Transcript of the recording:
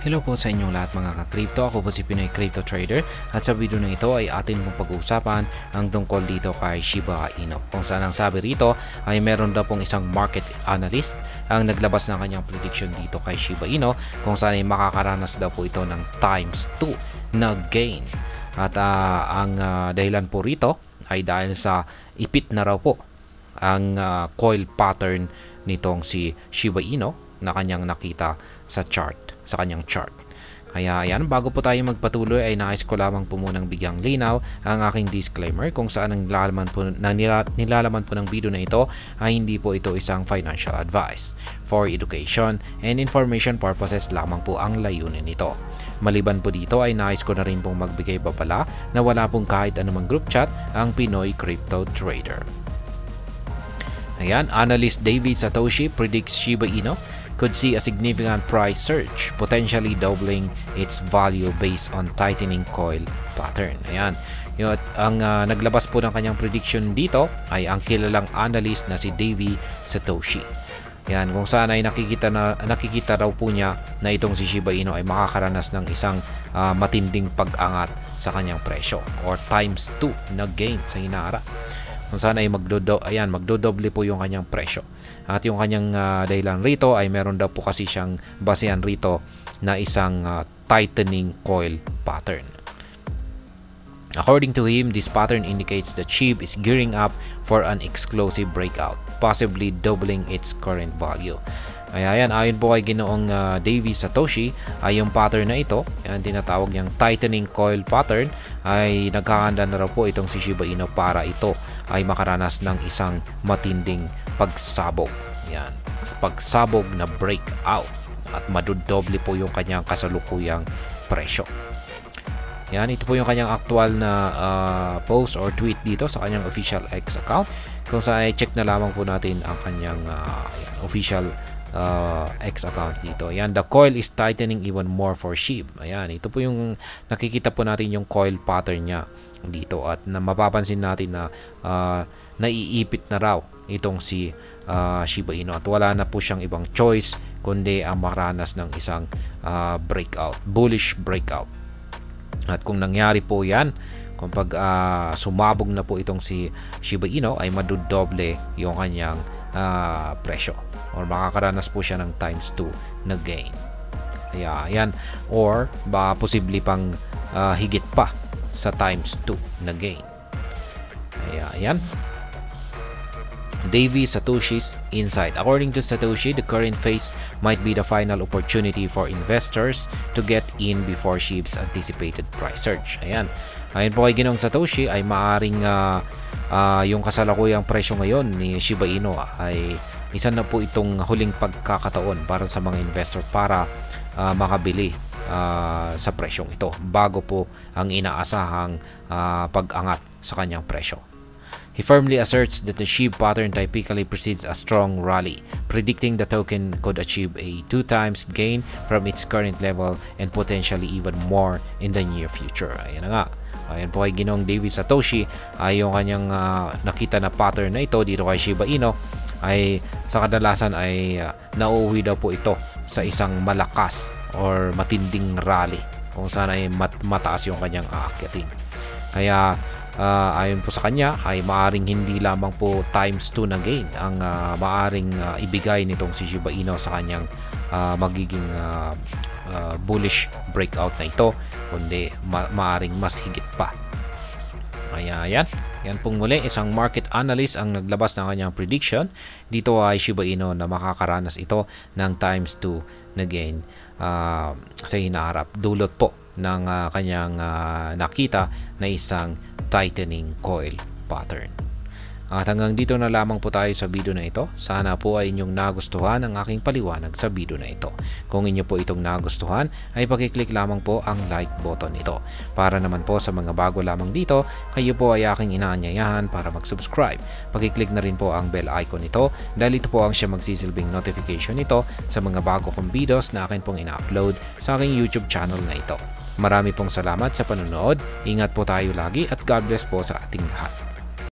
Hello po sa inyong lahat mga ka-crypto. Ako po si Pinoy Crypto Trader at sa video na ito ay atin pong pag-uusapan ang tungkol dito kay Shiba Inu. Kung saan ang sabi rito ay meron daw pong isang market analyst ang naglabas ng kanyang prediction dito kay Shiba Inu kung saan ay makakaranas daw po ito ng times 2 na gain. At ang dahilan po rito ay dahil sa ipit na raw po ang coil pattern nitong si Shiba Inu na kanyang nakita sa kanyang chart. Kaya ayan, bago po tayo magpatuloy ay nais ko lamang po munang bigyang linaw ang aking disclaimer kung saan ang nilalaman po ng video na ito ay hindi po ito isang financial advice. For education and information purposes lamang po ang layunin nito. Maliban po dito ay nais ko na rin pong magbigay babala na wala pong kahit anumang group chat ang Pinoy Crypto Trader. Ayan, analyst David Satoshi predicts Shiba Inu could see a significant price surge, potentially doubling its value based on tightening coil pattern. Ayan, ang naglabas po ng kanyang prediction dito ay ang kilalang analyst na si David Satoshi. Ayan, kung saan ay nakikita raw po niya na itong si Shiba Inu ay makakaranas ng isang matinding pag-angat sa kanyang presyo or times 2 na gain sa hinaharap. Kung saan ay magdodoble po yung kanyang presyo. At yung kanyang dahilan rito ay meron daw po kasi siyang basehan rito na isang tightening coil pattern. According to him, this pattern indicates that SHIB is gearing up for an explosive breakout, possibly doubling its current value. Ayan, ayon po kay Ginoong David Satoshi ay yung pattern na ito, yung tinatawag niyang tightening coil pattern, ay nagkakanda na raw po itong si Shiba Inu para ito ay makaranas ng isang matinding pagsabog. Yan, pagsabog na breakout at madodoble po yung kanyang kasalukuyang presyo. Yan, ito po yung kanyang actual na post or tweet dito sa kanyang official X account. Kung saan check na lamang po natin ang kanyang official X account dito. Ayan, the coil is tightening even more for SHIB. Ayan, ito po yung nakikita po natin yung coil pattern niya dito at na mapapansin natin na naiipit na raw itong si Shiba Inu at wala na po siyang ibang choice kundi ang makaranas ng isang breakout, bullish breakout. At kung nangyari po yan, kung pag sumabog na po itong si Shiba Inu ay madodoble yung kanyang presyo or makakaranas po siya ng times 2 na gain. Kaya ayan, or baka posible pang higit pa sa times 2 na gain. Kaya ayan, David Satoshi's insight. According to Satoshi, the current phase might be the final opportunity for investors to get in before SHIB's anticipated price surge. Ayan, ayon po kay Ginoong Satoshi ay maaring yung kasalukuyang presyo ngayon ni Shiba Inu ay isa na po itong huling pagkakataon para sa mga investor para makabili sa presyong ito bago po ang inaasahang pag-angat sa kanyang presyo. He firmly asserts that the SHIB pattern typically precedes a strong rally, predicting the token could achieve a 2 times gain from its current level and potentially even more in the near future. Ayan na nga. Ayan po kay Ginoong David Satoshi ay yung kanyang nakita na pattern na ito dito kay Shiba Inu ay sa kadalasan ay nauuwi daw po ito sa isang malakas or matinding rally kung saan ay mataas yung kanyang aakyatin. Kaya ayon po sa kanya ay maaring hindi lamang po times 2 na gain ang maaring ibigay nitong si Shiba Inu sa kanyang magiging bullish breakout na ito, kundi maaring mas higit pa. Kaya yan pong muli, isang market analyst ang naglabas ng kanyang prediction dito ay Shiba Inu na makakaranas ito ng times 2 na gain sa hinaharap, dulot po ng kanyang nakita na isang tightening coil pattern. At hanggang dito na lamang po tayo sa video na ito. Sana po ay inyong nagustuhan ang aking paliwanag sa video na ito. Kung inyo po itong nagustuhan, ay pakiclick lamang po ang like button ito. Para naman po sa mga bago lamang dito, kayo po ay aking inaanyayahan para mag-subscribe. Pakiclick na rin po ang bell icon nito dahil ito po ang siya magsisilbing notification nito sa mga bago kong videos na akin pong ina-upload sa aking YouTube channel na ito. Marami pong salamat sa panonood. Ingat po tayo lagi at God bless po sa ating lahat.